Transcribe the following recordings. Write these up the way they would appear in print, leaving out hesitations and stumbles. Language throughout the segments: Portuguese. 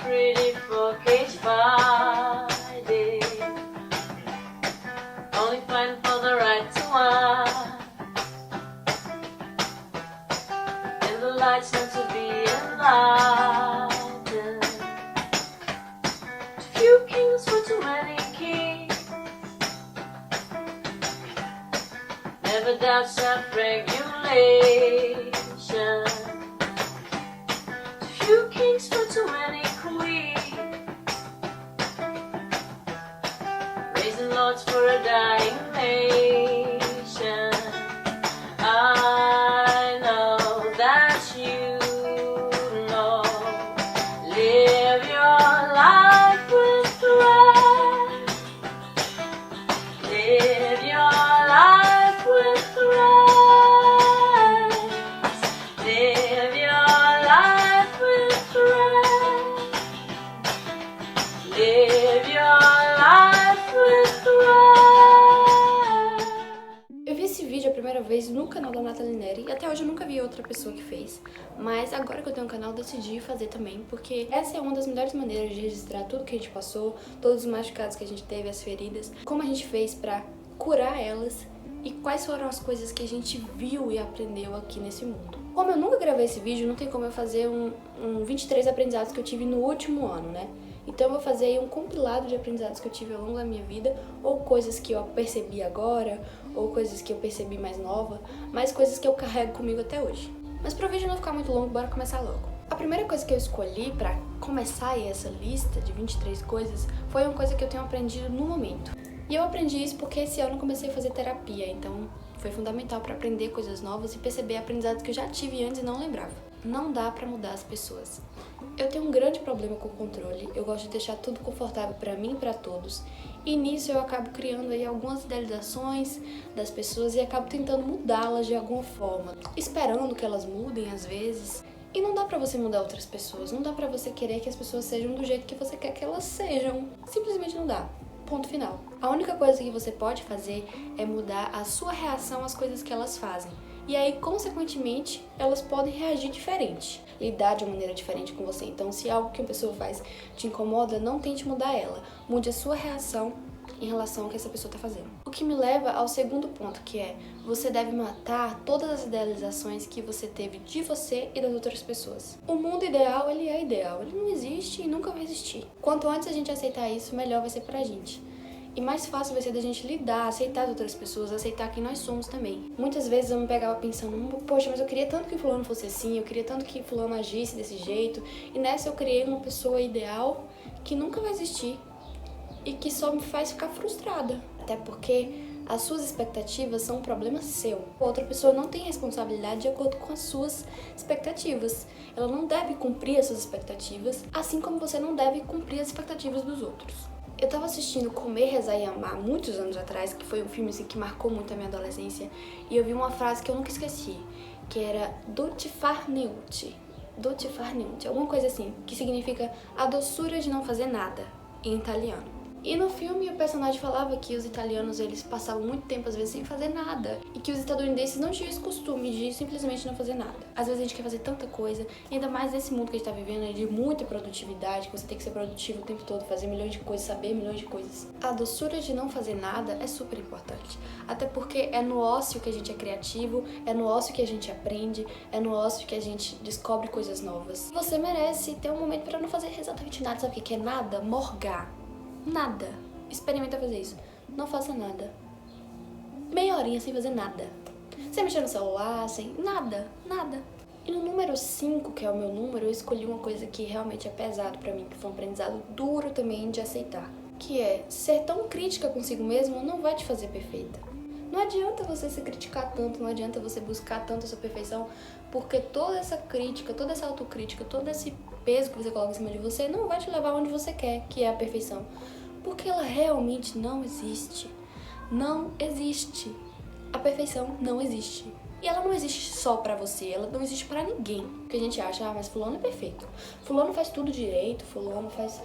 pretty for cage fighting, only fighting for the right to win. And the lights not to be enlightened. Too few kings for too many kings. Never doubt self-regulation. Too few kings for too many queens. Raising lords for a dying nation. I know that you know. Live your life with thread. Live your life with thread. Live your life with thread. Live your life with thread. Eu vi esse vídeo a primeira vez no canal da Nathalie Neri e até hoje eu nunca vi outra pessoa que fez. Mas agora que eu tenho um canal, decidi fazer também, porque essa é uma das melhores maneiras de registrar tudo que a gente passou, todos os machucados que a gente teve, as feridas, como a gente fez pra curar elas e quais foram as coisas que a gente viu e aprendeu aqui nesse mundo. Como eu nunca gravei esse vídeo, não tem como eu fazer um 23 aprendizados que eu tive no último ano, né? Então eu vou fazer aí um compilado de aprendizados que eu tive ao longo da minha vida, ou coisas que eu percebi agora, ou coisas que eu percebi mais nova, mas coisas que eu carrego comigo até hoje. Mas para o vídeo não ficar muito longo, bora começar logo. A primeira coisa que eu escolhi para começar aí essa lista de 23 coisas foi uma coisa que eu tenho aprendido no momento. E eu aprendi isso porque esse ano eu comecei a fazer terapia, então foi fundamental para aprender coisas novas e perceber aprendizados que eu já tive antes e não lembrava. Não dá pra mudar as pessoas. Eu tenho um grande problema com o controle, eu gosto de deixar tudo confortável pra mim e pra todos. E nisso eu acabo criando aí algumas idealizações das pessoas e acabo tentando mudá-las de alguma forma, esperando que elas mudem às vezes. E não dá pra você mudar outras pessoas, não dá pra você querer que as pessoas sejam do jeito que você quer que elas sejam. Simplesmente não dá. Ponto final. A única coisa que você pode fazer é mudar a sua reação às coisas que elas fazem. E aí, consequentemente, elas podem reagir diferente, lidar de uma maneira diferente com você. Então, se algo que uma pessoa faz te incomoda, não tente mudar ela. Mude a sua reação em relação ao que essa pessoa está fazendo. O que me leva ao segundo ponto, que é você deve matar todas as idealizações que você teve de você e das outras pessoas. O mundo ideal, ele é ideal. Ele não existe e nunca vai existir. Quanto antes a gente aceitar isso, melhor vai ser pra gente. E mais fácil vai ser da gente lidar, aceitar as outras pessoas, aceitar quem nós somos também. Muitas vezes eu me pegava pensando, poxa, mas eu queria tanto que fulano fosse assim, eu queria tanto que fulano agisse desse jeito. E nessa eu criei uma pessoa ideal que nunca vai existir e que só me faz ficar frustrada. Até porque as suas expectativas são um problema seu. A outra pessoa não tem responsabilidade de acordo com as suas expectativas. Ela não deve cumprir as suas expectativas, assim como você não deve cumprir as expectativas dos outros. Eu tava assistindo Comer, Rezar e Amar muitos anos atrás, que foi um filme assim, que marcou muito a minha adolescência, e eu vi uma frase que eu nunca esqueci, que era Dolce far niente, alguma coisa assim, que significa a doçura de não fazer nada, em italiano. E no filme o personagem falava que os italianos eles passavam muito tempo às vezes sem fazer nada e que os estadunidenses não tinham esse costume de simplesmente não fazer nada. Às vezes a gente quer fazer tanta coisa, e ainda mais nesse mundo que a gente tá vivendo de muita produtividade, que você tem que ser produtivo o tempo todo, fazer milhões de coisas, saber milhões de coisas. A doçura de não fazer nada é super importante, até porque é no ócio que a gente é criativo, é no ócio que a gente aprende, é no ócio que a gente descobre coisas novas. Você merece ter um momento pra não fazer exatamente nada, sabe o que é nada? Morgar. Nada. Experimenta fazer isso. Não faça nada. Meia horinha sem fazer nada. Sem mexer no celular, sem nada. E no número 5, que é o meu número, eu escolhi uma coisa que realmente é pesado pra mim, que foi um aprendizado duro também de aceitar. Que é, ser tão crítica consigo mesmo não vai te fazer perfeita. Não adianta você se criticar tanto, não adianta você buscar tanto a sua perfeição, porque toda essa crítica, toda essa autocrítica, todo esse peso que você coloca em cima de você não vai te levar onde você quer, que é a perfeição. Porque ela realmente não existe. Não existe. A perfeição não existe. E ela não existe só pra você, ela não existe pra ninguém. Porque a gente acha, mas fulano é perfeito. Fulano faz tudo direito, fulano faz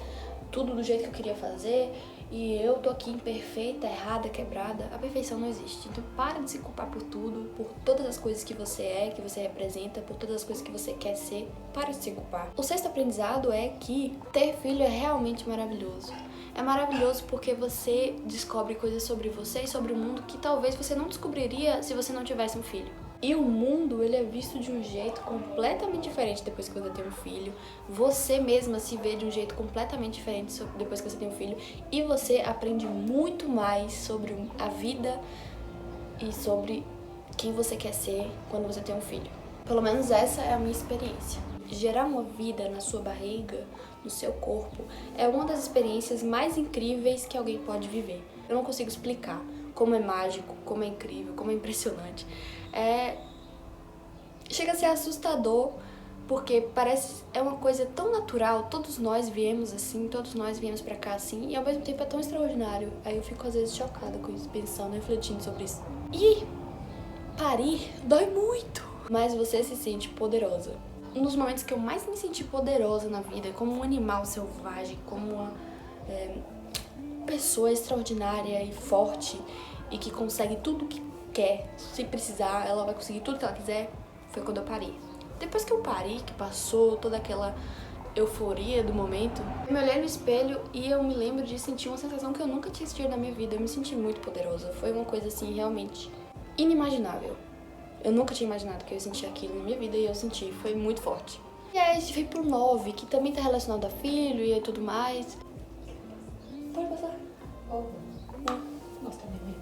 tudo do jeito que eu queria fazer. e eu tô aqui imperfeita, errada, quebrada. A perfeição não existe. Então para de se culpar por tudo, por todas as coisas que você é, que você representa, por todas as coisas que você quer ser. Para de se culpar. O sexto aprendizado é que ter filho é realmente maravilhoso. É maravilhoso porque você descobre coisas sobre você e sobre o mundo que talvez você não descobriria se você não tivesse um filho. E o mundo, ele é visto de um jeito completamente diferente depois que você tem um filho. Você mesma se vê de um jeito completamente diferente depois que você tem um filho. E você aprende muito mais sobre a vida e sobre quem você quer ser quando você tem um filho. Pelo menos essa é a minha experiência. Gerar uma vida na sua barriga, no seu corpo, é uma das experiências mais incríveis que alguém pode viver. Eu não consigo explicar como é mágico, como é incrível, como é impressionante. Chega a ser assustador, porque é uma coisa tão natural, todos nós viemos assim, todos nós viemos pra cá assim, e ao mesmo tempo é tão extraordinário. Aí eu fico às vezes chocada com isso, pensando, refletindo sobre isso. E parir dói muito, mas você se sente poderosa. Um dos momentos que eu mais me senti poderosa na vida, como um animal selvagem, como uma pessoa extraordinária e forte e que consegue tudo o que quer. Se precisar, ela vai conseguir tudo que ela quiser. Foi quando eu parei. Depois que eu parei, que passou toda aquela euforia do momento, eu me olhei no espelho e eu me lembro de sentir uma sensação que eu nunca tinha sentido na minha vida. Eu me senti muito poderosa. Foi uma coisa assim realmente inimaginável. Eu nunca tinha imaginado que eu ia sentir aquilo na minha vida e eu senti, foi muito forte. E aí a gente veio pro 9, que também tá relacionado a filho e tudo mais. Pode passar. Mostra minha mãe.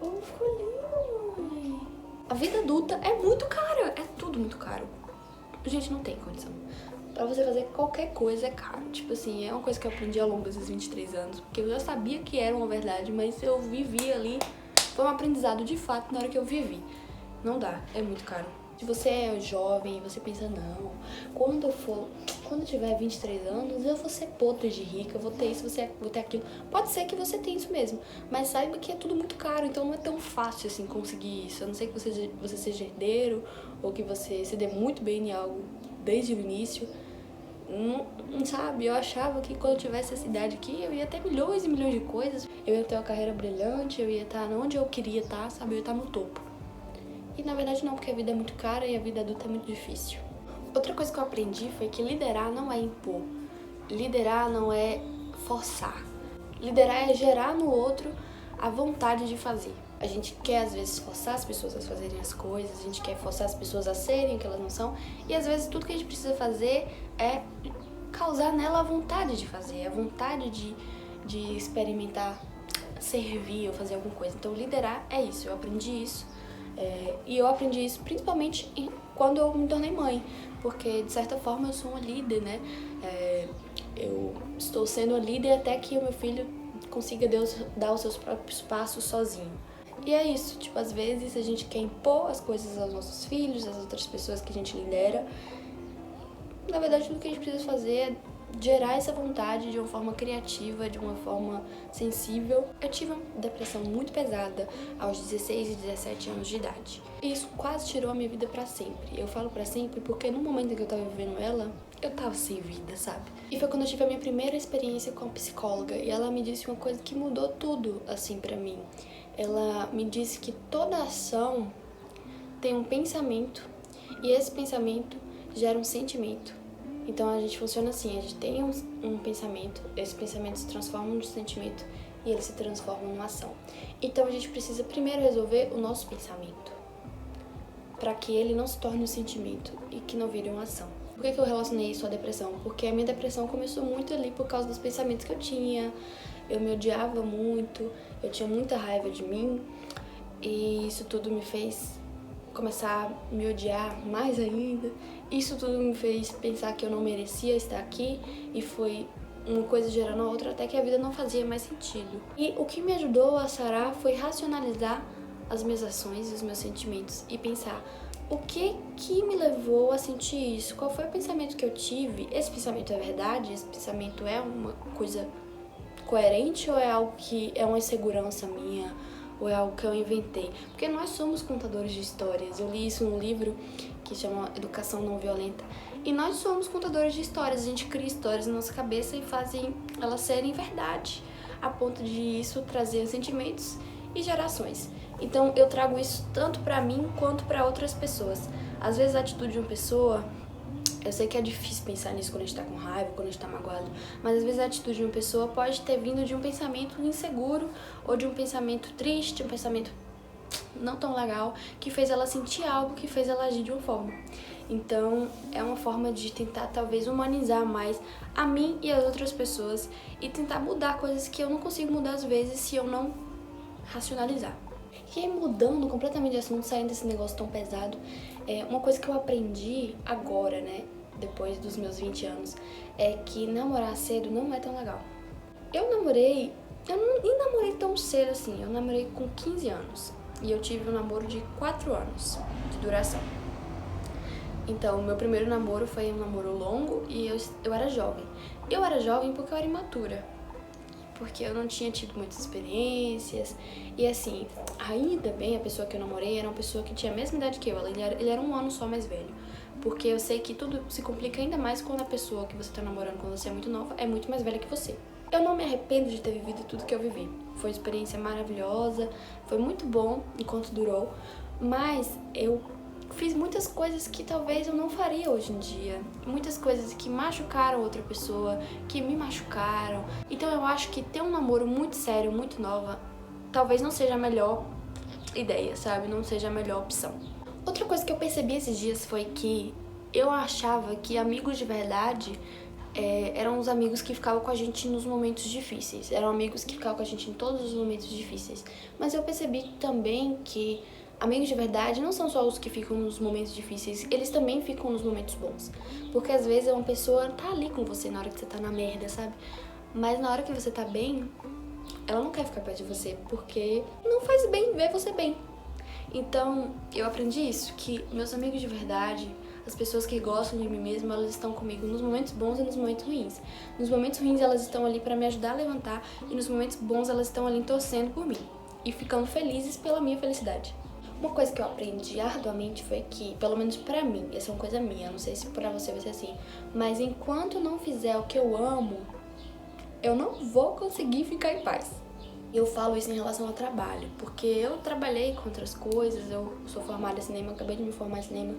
Oh, ficou lindo. A vida adulta é muito cara, é tudo muito caro. Gente, não tem condição. Pra você fazer qualquer coisa é caro. Tipo assim, é uma coisa que eu aprendi ao longo desses 23 anos, porque eu já sabia que era uma verdade, mas eu vivi ali. Foi um aprendizado de fato na hora que eu vivi. Não dá, é muito caro. Se você é jovem e você pensa, não, quando eu tiver 23 anos, eu vou ser podre de rica, eu vou ter isso, vou ter aquilo. Pode ser que você tenha isso mesmo, mas saiba que é tudo muito caro, então não é tão fácil assim conseguir isso. A não ser que você seja herdeiro ou que você se dê muito bem em algo desde o início. Não sabe, eu achava que quando eu tivesse essa idade aqui, eu ia ter milhões e milhões de coisas. Eu ia ter uma carreira brilhante, eu ia estar onde eu queria estar, sabe? Eu ia estar no topo. E na verdade não, porque a vida é muito cara e a vida adulta é muito difícil. Outra coisa que eu aprendi foi que liderar não é impor. Liderar não é forçar. Liderar é gerar no outro a vontade de fazer. A gente quer, às vezes, forçar as pessoas a fazerem as coisas, a gente quer forçar as pessoas a serem o que elas não são, e às vezes tudo que a gente precisa fazer é causar nela a vontade de fazer, a vontade de experimentar, servir ou fazer alguma coisa. Então, liderar é isso, eu aprendi isso. E eu aprendi isso principalmente quando eu me tornei mãe, porque de certa forma eu sou uma líder, né? Eu estou sendo uma líder até que o meu filho consiga dar os seus próprios passos sozinho. E é isso, tipo, às vezes a gente quer impor as coisas aos nossos filhos, às outras pessoas que a gente lidera. Na verdade, tudo que a gente precisa fazer é gerar essa vontade de uma forma criativa, de uma forma sensível. Eu tive uma depressão muito pesada aos 16 e 17 anos de idade. E isso quase tirou a minha vida pra sempre. Eu falo pra sempre porque no momento em que eu tava vivendo ela, eu tava sem vida, sabe? E foi quando eu tive a minha primeira experiência com a psicóloga. E ela me disse uma coisa que mudou tudo, assim, pra mim. Ela me disse que toda ação tem um pensamento e esse pensamento gera um sentimento. Então a gente funciona assim, a gente tem um pensamento, esse pensamento se transforma num sentimento e ele se transforma numa ação. Então a gente precisa primeiro resolver o nosso pensamento, para que ele não se torne um sentimento e que não vire uma ação. Por que eu relacionei isso à depressão? Porque a minha depressão começou muito ali por causa dos pensamentos que eu tinha. Eu me odiava muito, eu tinha muita raiva de mim e isso tudo me fez começar a me odiar mais ainda. Isso tudo me fez pensar que eu não merecia estar aqui e foi uma coisa gerando a outra até que a vida não fazia mais sentido. E o que me ajudou a sarar foi racionalizar as minhas ações e os meus sentimentos e pensar o que me levou a sentir isso, qual foi o pensamento que eu tive, esse pensamento é verdade, esse pensamento é uma coisa coerente ou é algo que é uma insegurança minha ou é algo que eu inventei? Porque nós somos contadores de histórias. Eu li isso num livro que chama Educação Não Violenta. E nós somos contadores de histórias, a gente cria histórias na nossa cabeça e fazem elas serem verdade, a ponto de isso trazer sentimentos e gerações. Então eu trago isso tanto pra mim quanto pra outras pessoas. Às vezes a atitude de uma pessoa, eu sei que é difícil pensar nisso quando a gente tá com raiva, quando a gente tá magoado, mas às vezes a atitude de uma pessoa pode ter vindo de um pensamento inseguro ou de um pensamento triste, um pensamento não tão legal, que fez ela sentir algo, que fez ela agir de uma forma. Então, é uma forma de tentar, talvez, humanizar mais a mim e as outras pessoas e tentar mudar coisas que eu não consigo mudar às vezes se eu não racionalizar. E aí, mudando completamente de assunto, saindo desse negócio tão pesado, uma coisa que eu aprendi agora, né, depois dos meus 20 anos, é que namorar cedo não é tão legal. Eu não nem namorei tão cedo assim, eu namorei com 15 anos. E eu tive um namoro de 4 anos de duração. Então, meu primeiro namoro foi um namoro longo e eu era jovem. Eu era jovem porque eu era imatura. Porque eu não tinha tido muitas experiências. E assim, ainda bem, a pessoa que eu namorei era uma pessoa que tinha a mesma idade que eu. Ele era um ano só mais velho. Porque eu sei que tudo se complica ainda mais quando a pessoa que você tá namorando quando você é muito nova é muito mais velha que você. Eu não me arrependo de ter vivido tudo que eu vivi. Foi uma experiência maravilhosa, foi muito bom enquanto durou, mas eu fiz muitas coisas que talvez eu não faria hoje em dia. Muitas coisas que machucaram outra pessoa, que me machucaram. Então eu acho que ter um namoro muito sério, muito nova, talvez não seja a melhor ideia, sabe? Não seja a melhor opção. Outra coisa que eu percebi esses dias foi que eu achava que amigos de verdade eram os amigos que ficavam com a gente nos momentos difíceis. Eram amigos que ficavam com a gente em todos os momentos difíceis. Mas eu percebi também que amigos de verdade não são só os que ficam nos momentos difíceis, eles também ficam nos momentos bons. Porque às vezes uma pessoa tá ali com você na hora que você tá na merda, sabe? Mas na hora que você tá bem, ela não quer ficar perto de você, porque não faz bem ver você bem. Então, eu aprendi isso, que meus amigos de verdade, as pessoas que gostam de mim mesmo, elas estão comigo nos momentos bons e nos momentos ruins. Nos momentos ruins, elas estão ali pra me ajudar a levantar, e nos momentos bons, elas estão ali torcendo por mim e ficando felizes pela minha felicidade. Uma coisa que eu aprendi arduamente foi que, pelo menos pra mim, essa é uma coisa minha, não sei se pra você vai ser assim, mas enquanto eu não fizer o que eu amo, eu não vou conseguir ficar em paz. Eu falo isso em relação ao trabalho, porque eu trabalhei com outras coisas, eu sou formada em cinema, acabei de me formar em cinema,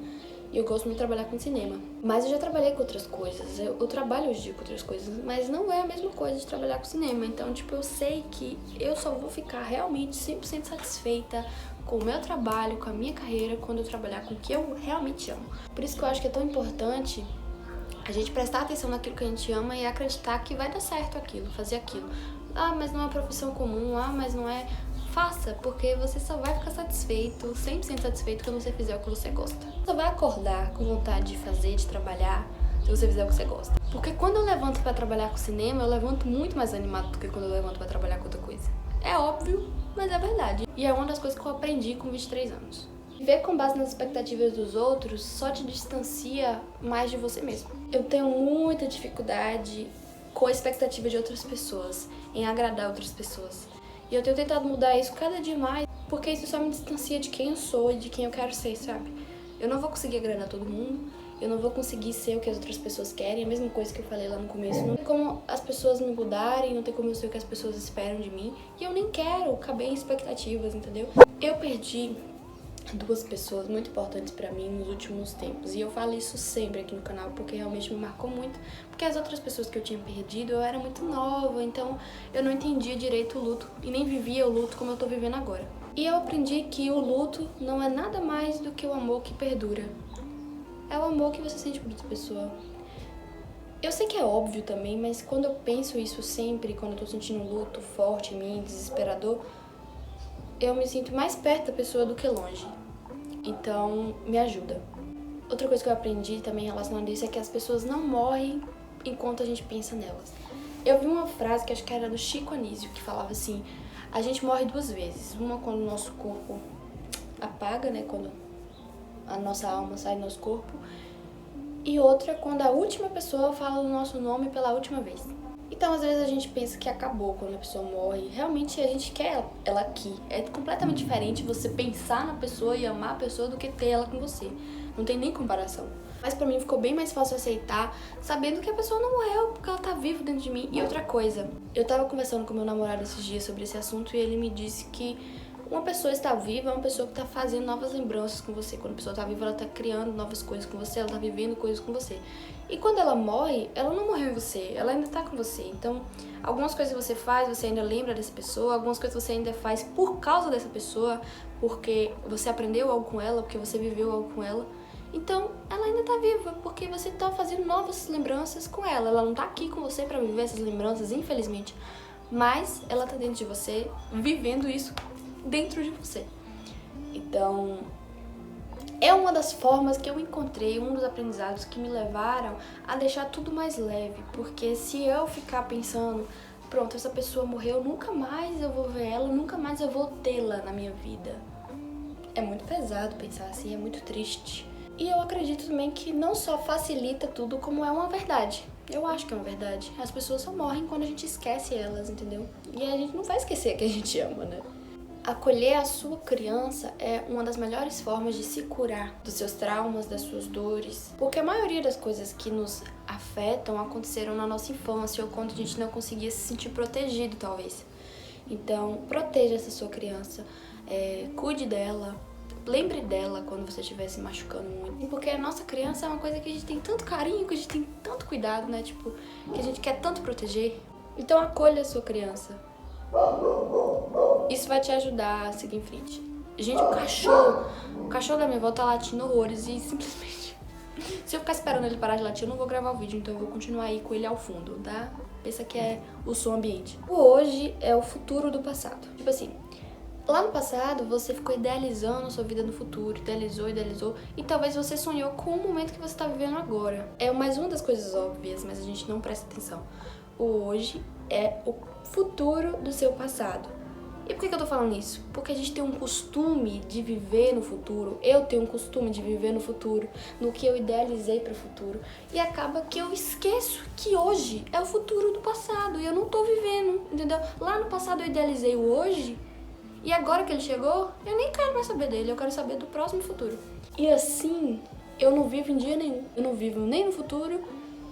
e eu gosto muito de trabalhar com cinema. Mas eu já trabalhei com outras coisas, eu trabalho hoje em dia com outras coisas, mas não é a mesma coisa de trabalhar com cinema. Então, eu sei que eu só vou ficar realmente 100% satisfeita com o meu trabalho, com a minha carreira, quando eu trabalhar com o que eu realmente amo. Por isso que eu acho que é tão importante a gente prestar atenção naquilo que a gente ama e acreditar que vai dar certo aquilo, fazer aquilo. Ah, mas não é uma profissão comum, mas não é... Faça, porque você só vai ficar satisfeito, 100% satisfeito quando você fizer o que você gosta. Você só vai acordar com vontade de fazer, de trabalhar, se você fizer o que você gosta. Porque quando eu levanto pra trabalhar com cinema, eu levanto muito mais animado do que quando eu levanto pra trabalhar com outra coisa. É óbvio, mas é verdade. E é uma das coisas que eu aprendi com 23 anos. Viver com base nas expectativas dos outros só te distancia mais de você mesmo. Eu tenho muita dificuldade com a expectativa de outras pessoas, em agradar outras pessoas. E eu tenho tentado mudar isso cada dia mais, porque isso só me distancia de quem eu sou e de quem eu quero ser, sabe? Eu não vou conseguir agradar todo mundo, eu não vou conseguir ser o que as outras pessoas querem, a mesma coisa que eu falei lá no começo. Não tem como as pessoas me mudarem, não tem como eu ser o que as pessoas esperam de mim, e eu nem quero caber em expectativas, entendeu? Eu perdi 2 pessoas muito importantes pra mim nos últimos tempos, e eu falo isso sempre aqui no canal porque realmente me marcou muito, porque as outras pessoas que eu tinha perdido, eu era muito nova, então eu não entendia direito o luto e nem vivia o luto como eu tô vivendo agora. E eu aprendi que o luto não é nada mais do que o amor que perdura. É o amor que você sente por outra pessoa. Eu sei que é óbvio também, mas quando eu penso isso sempre, quando eu tô sentindo um luto forte em mim, desesperador, eu me sinto mais perto da pessoa do que longe. Então, me ajuda. Outra coisa que eu aprendi também relacionada a isso é que as pessoas não morrem enquanto a gente pensa nelas. Eu vi uma frase que acho que era do Chico Anísio, que falava assim: a gente morre 2 vezes. Uma quando o nosso corpo apaga, né, quando a nossa alma sai do nosso corpo. E outra quando a última pessoa fala o nosso nome pela última vez. Então, às vezes a gente pensa que acabou quando a pessoa morre. Realmente a gente quer ela aqui. É completamente diferente você pensar na pessoa e amar a pessoa do que ter ela com você. Não tem nem comparação. Mas pra mim ficou bem mais fácil aceitar, sabendo que a pessoa não morreu, porque ela tá viva dentro de mim. E outra coisa, eu tava conversando com meu namorado esses dias sobre esse assunto e ele me disse que uma pessoa está viva é uma pessoa que tá fazendo novas lembranças com você. Quando a pessoa tá viva, ela tá criando novas coisas com você, ela tá vivendo coisas com você. E quando ela morre, ela não morreu em você, ela ainda tá com você. Então, algumas coisas que você faz, você ainda lembra dessa pessoa, algumas coisas você ainda faz por causa dessa pessoa, porque você aprendeu algo com ela, porque você viveu algo com ela. Então, ela ainda tá viva, porque você tá fazendo novas lembranças com ela. Ela não tá aqui com você pra viver essas lembranças, infelizmente. Mas ela tá dentro de você, vivendo isso dentro de você. Então, é uma das formas que eu encontrei, um dos aprendizados que me levaram a deixar tudo mais leve. Porque se eu ficar pensando, pronto, essa pessoa morreu, nunca mais eu vou ver ela, nunca mais eu vou tê-la na minha vida. É muito pesado pensar assim, é muito triste. E eu acredito também que não só facilita tudo, como é uma verdade. Eu acho que é uma verdade. As pessoas só morrem quando a gente esquece elas, entendeu? E a gente não vai esquecer que a gente ama, né? Acolher a sua criança é uma das melhores formas de se curar dos seus traumas, das suas dores. Porque a maioria das coisas que nos afetam aconteceram na nossa infância ou quando a gente não conseguia se sentir protegido, talvez. Então, proteja essa sua criança, cuide dela. Lembre dela quando você estiver se machucando muito. Porque a nossa criança é uma coisa que a gente tem tanto carinho, que a gente tem tanto cuidado, né? Tipo, que a gente quer tanto proteger. Então acolha a sua criança. Isso vai te ajudar a seguir em frente. Gente, o cachorro da minha avó tá latindo horrores e simplesmente... Se eu ficar esperando ele parar de latir, eu não vou gravar o vídeo, então eu vou continuar aí com ele ao fundo, tá? Pensa que é o som ambiente. O hoje é o futuro do passado. Tipo assim... Lá no passado, você ficou idealizando a sua vida no futuro, idealizou, e talvez você sonhou com o momento que você está vivendo agora. É mais uma das coisas óbvias, mas a gente não presta atenção. O hoje é o futuro do seu passado. E por que eu tô falando isso? Porque a gente tem um costume de viver no futuro, eu tenho um costume de viver no futuro, no que eu idealizei para o futuro, e acaba que eu esqueço que hoje é o futuro do passado, e eu não tô vivendo, entendeu? Lá no passado eu idealizei o hoje, e agora que ele chegou, eu nem quero mais saber dele, eu quero saber do próximo futuro. E assim, eu não vivo em dia nenhum. Eu não vivo nem no futuro,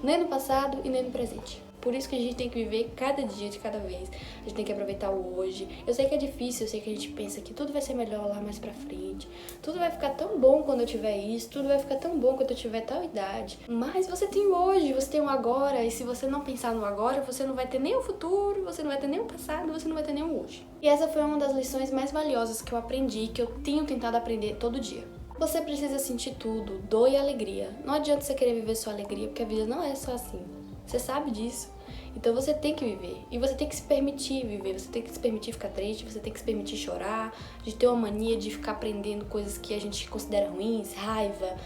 nem no passado e nem no presente. Por isso que a gente tem que viver cada dia de cada vez. A gente tem que aproveitar o hoje. Eu sei que é difícil, eu sei que a gente pensa que tudo vai ser melhor lá mais pra frente. Tudo vai ficar tão bom quando eu tiver isso, tudo vai ficar tão bom quando eu tiver tal idade. Mas você tem o hoje, você tem o agora. E se você não pensar no agora, você não vai ter nem o futuro, você não vai ter nem o passado, você não vai ter nem o hoje. E essa foi uma das lições mais valiosas que eu aprendi, que eu tenho tentado aprender todo dia. Você precisa sentir tudo, dor e alegria. Não adianta você querer viver sua alegria, porque a vida não é só assim. Você sabe disso. Então você tem que viver. E você tem que se permitir viver. Você tem que se permitir ficar triste, você tem que se permitir chorar, de ter uma mania de ficar aprendendo coisas que a gente considera ruins, raiva,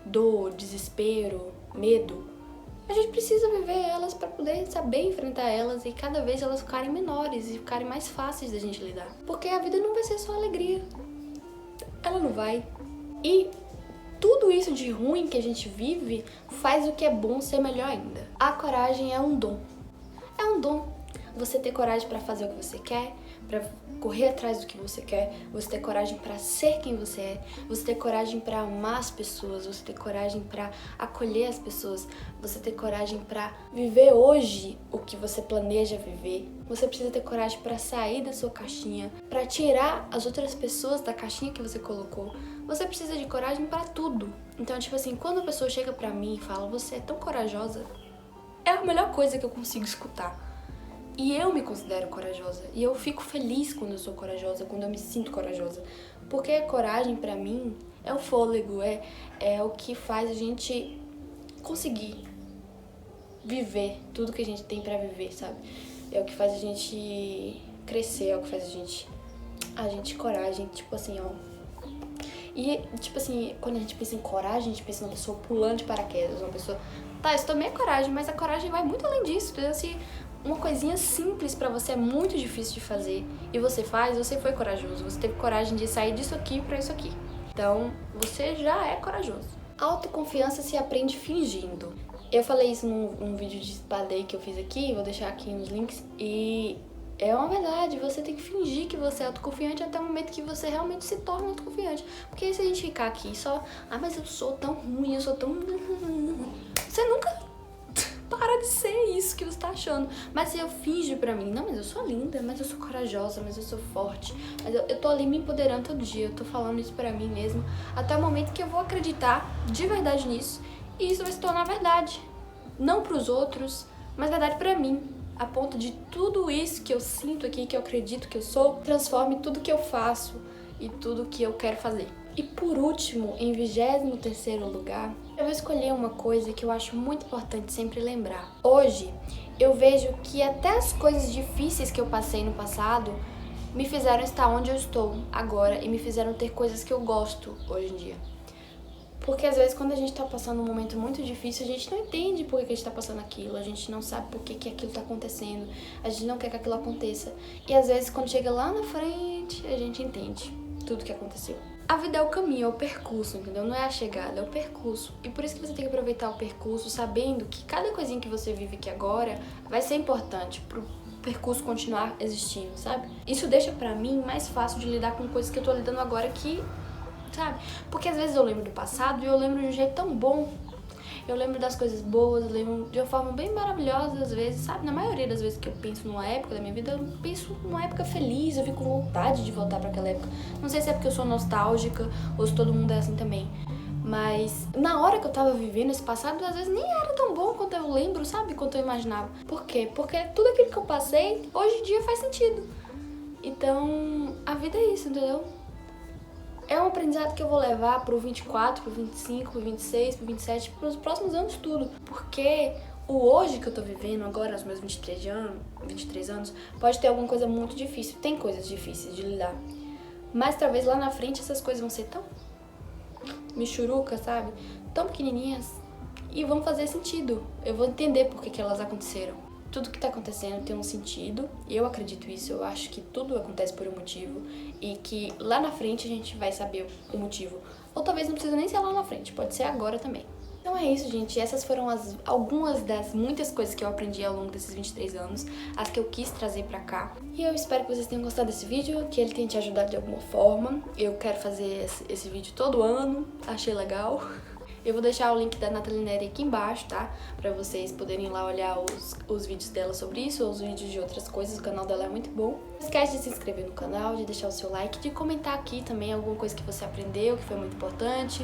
dor, desespero, medo. A gente precisa viver elas para poder saber enfrentar elas e cada vez elas ficarem menores e ficarem mais fáceis da gente lidar. Porque a vida não vai ser só alegria. Ela não vai. E tudo isso de ruim que a gente vive faz o que é bom ser melhor ainda. A coragem é um dom. É um dom. Você ter coragem para fazer o que você quer, para correr atrás do que você quer, você ter coragem para ser quem você é, você ter coragem para amar as pessoas, você ter coragem para acolher as pessoas, você ter coragem para viver hoje o que você planeja viver. Você precisa ter coragem para sair da sua caixinha, para tirar as outras pessoas da caixinha que você colocou. Você precisa de coragem para tudo. Então, tipo assim, quando a pessoa chega pra mim e fala, você é tão corajosa, é a melhor coisa que eu consigo escutar. E eu me considero corajosa. E eu fico feliz quando eu sou corajosa, quando eu me sinto corajosa. Porque a coragem, pra mim, é o fôlego, é o que faz a gente conseguir viver tudo que a gente tem pra viver, sabe? É o que faz a gente crescer, é o que faz a gente coragem, tipo assim, ó. E, tipo assim, quando a gente pensa em coragem, a gente pensa numa pessoa pulando de paraquedas, uma pessoa... Tá, isso também é coragem, mas a coragem vai muito além disso, entendeu? Se uma coisinha simples pra você é muito difícil de fazer e você faz, você foi corajoso. Você teve coragem de sair disso aqui pra isso aqui. Então, você já é corajosa. Autoconfiança se aprende fingindo. Eu falei isso num vídeo de Spadei que eu fiz aqui, vou deixar aqui nos links, e é uma verdade, você tem que fingir que você é autoconfiante até o momento que você realmente se torna autoconfiante. Porque se a gente ficar aqui só, mas eu sou tão ruim, eu sou tão... Você nunca para de ser isso que você tá achando. Mas se eu finjo pra mim, não, mas eu sou linda, mas eu sou corajosa, mas eu sou forte, mas eu tô ali me empoderando todo dia, eu tô falando isso pra mim mesmo, até o momento que eu vou acreditar de verdade nisso, e isso vai se tornar verdade. Não pros outros, mas verdade pra mim. A ponto de tudo isso que eu sinto aqui, que eu acredito que eu sou, transforme tudo que eu faço e tudo que eu quero fazer. E por último, em 23º lugar, eu vou escolher uma coisa que eu acho muito importante sempre lembrar. Hoje, eu vejo que até as coisas difíceis que eu passei no passado me fizeram estar onde eu estou agora e me fizeram ter coisas que eu gosto hoje em dia. Porque às vezes quando a gente tá passando um momento muito difícil, a gente não entende por que a gente tá passando aquilo, a gente não sabe por que aquilo tá acontecendo, a gente não quer que aquilo aconteça. E às vezes quando chega lá na frente, a gente entende tudo que aconteceu. A vida é o caminho, é o percurso, entendeu? Não é a chegada, é o percurso. E por isso que você tem que aproveitar o percurso, sabendo que cada coisinha que você vive aqui agora vai ser importante pro percurso continuar existindo, sabe? Isso deixa pra mim mais fácil de lidar com coisas que eu tô lidando agora que, sabe? Porque às vezes eu lembro do passado e eu lembro de um jeito tão bom. Eu lembro das coisas boas, eu lembro de uma forma bem maravilhosa às vezes, sabe? Na maioria das vezes que eu penso numa época da minha vida, eu penso numa época feliz, eu fico com vontade de voltar pra aquela época. Não sei se é porque eu sou nostálgica ou se todo mundo é assim também. Mas na hora que eu tava vivendo esse passado, às vezes nem era tão bom quanto eu lembro, sabe? Quanto eu imaginava. Por quê? Porque tudo aquilo que eu passei, hoje em dia faz sentido. Então, a vida é isso, entendeu? É um aprendizado que eu vou levar pro 24, pro 25, pro 26, pro 27, pros próximos anos tudo. Porque o hoje que eu tô vivendo agora, aos meus 23 anos, pode ter alguma coisa muito difícil. Tem coisas difíceis de lidar. Mas talvez lá na frente essas coisas vão ser tão michurucas, sabe? Tão pequenininhas. E vão fazer sentido. Eu vou entender por que elas aconteceram. Tudo que tá acontecendo tem um sentido, e eu acredito isso, eu acho que tudo acontece por um motivo, e que lá na frente a gente vai saber o motivo. Ou talvez não precisa nem ser lá na frente, pode ser agora também. Então é isso, gente, essas foram algumas das muitas coisas que eu aprendi ao longo desses 23 anos, as que eu quis trazer pra cá. E eu espero que vocês tenham gostado desse vídeo, que ele tenha te ajudado de alguma forma. Eu quero fazer esse vídeo todo ano, achei legal. Eu vou deixar o link da Nathalie Neri aqui embaixo, tá? Pra vocês poderem ir lá olhar os vídeos dela sobre isso, ou os vídeos de outras coisas, o canal dela é muito bom. Não esquece de se inscrever no canal, de deixar o seu like, de comentar aqui também alguma coisa que você aprendeu, que foi muito importante,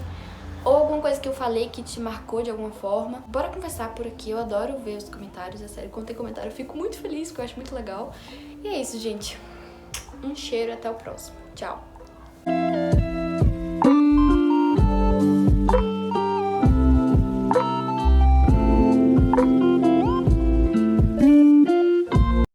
ou alguma coisa que eu falei que te marcou de alguma forma. Bora conversar por aqui, eu adoro ver os comentários, é sério, quando tem comentário eu fico muito feliz, porque eu acho muito legal. E é isso, gente. Um cheiro e até o próximo. Tchau!